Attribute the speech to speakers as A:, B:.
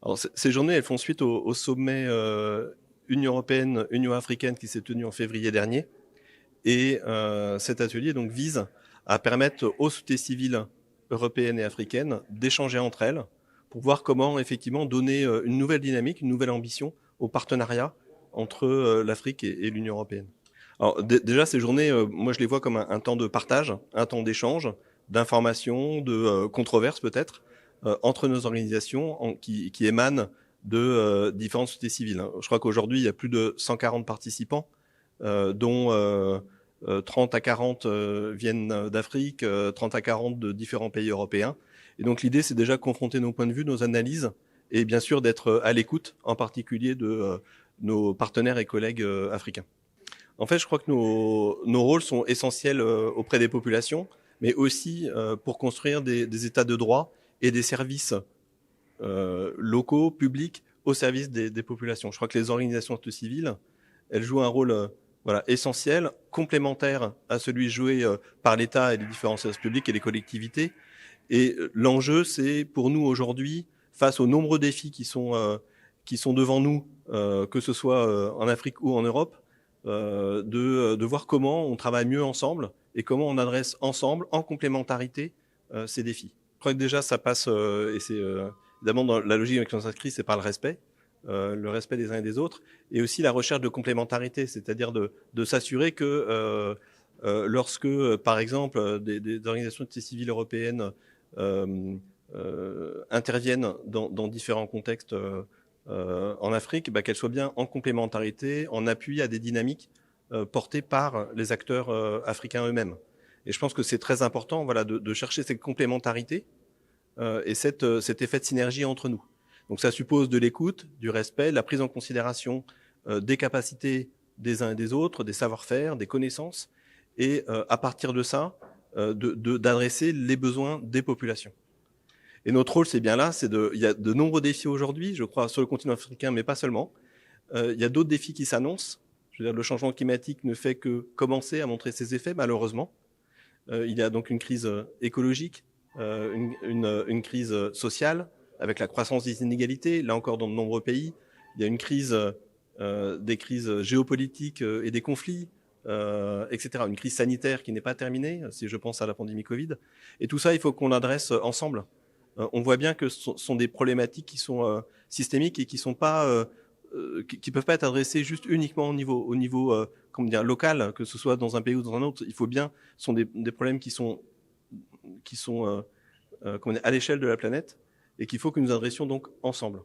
A: Alors, ces journées, elles font suite au sommet Union européenne, Union africaine qui s'est tenu en février dernier. Et cet atelier donc vise à permettre aux sociétés civiles européennes et africaines d'échanger entre elles pour voir comment effectivement donner une nouvelle dynamique, une nouvelle ambition au partenariat entre l'Afrique et l'Union européenne. Alors déjà ces journées, moi je les vois comme un temps de partage, un temps d'échange, d'information, de controverses peut-être entre nos organisations qui émanent de différentes sociétés civiles. Je crois qu'aujourd'hui il y a plus de 140 participants, dont 30 à 40 viennent d'Afrique, 30 à 40 de différents pays européens. Et donc l'idée, c'est déjà de confronter nos points de vue, nos analyses, et bien sûr d'être à l'écoute, en particulier de nos partenaires et collègues africains. En fait, je crois que nos rôles sont essentiels auprès des populations, mais aussi pour construire des états de droit et des services locaux, publics, au service des populations. Je crois que les organisations civiles, elles jouent un rôle essentiel, complémentaire à celui joué par l'État et les différents services publics et les collectivités. Et l'enjeu, c'est pour nous aujourd'hui, face aux nombreux défis qui sont devant nous, que ce soit en Afrique ou en Europe, de voir comment on travaille mieux ensemble et comment on adresse ensemble, en complémentarité, ces défis. Je crois que déjà, ça passe, et c'est évidemment dans la logique avec laquelle on s'inscrit, c'est par le respect des uns et des autres, et aussi la recherche de complémentarité, c'est-à-dire de s'assurer que lorsque, par exemple, des organisations de société civile européennes interviennent dans différents contextes en Afrique, qu'elles soient bien en complémentarité, en appui à des dynamiques portées par les acteurs africains eux-mêmes. Et je pense que c'est très important de chercher cette complémentarité et cet effet de synergie entre nous. Donc ça suppose de l'écoute, du respect, de la prise en considération des capacités des uns et des autres, des savoir-faire, des connaissances, et à partir de ça, d'adresser les besoins des populations. Et notre rôle, c'est bien là, il y a de nombreux défis aujourd'hui, je crois, sur le continent africain, mais pas seulement. Il y a d'autres défis qui s'annoncent. Je veux dire, le changement climatique ne fait que commencer à montrer ses effets, malheureusement. Il y a donc une crise écologique, une crise sociale, avec la croissance des inégalités, là encore dans de nombreux pays. Il y a une crise, des crises géopolitiques et des conflits, etc. Une crise sanitaire qui n'est pas terminée, si je pense à la pandémie Covid. Et tout ça, il faut qu'on l'adresse ensemble. On voit bien que ce sont des problématiques qui sont systémiques et qui sont pas, qui peuvent pas être adressées juste uniquement au niveau comment dire, local, que ce soit dans un pays ou dans un autre. Il faut bien, ce sont des problèmes qui sont comment dire, à l'échelle de la planète, et qu'il faut que nous adressions donc ensemble.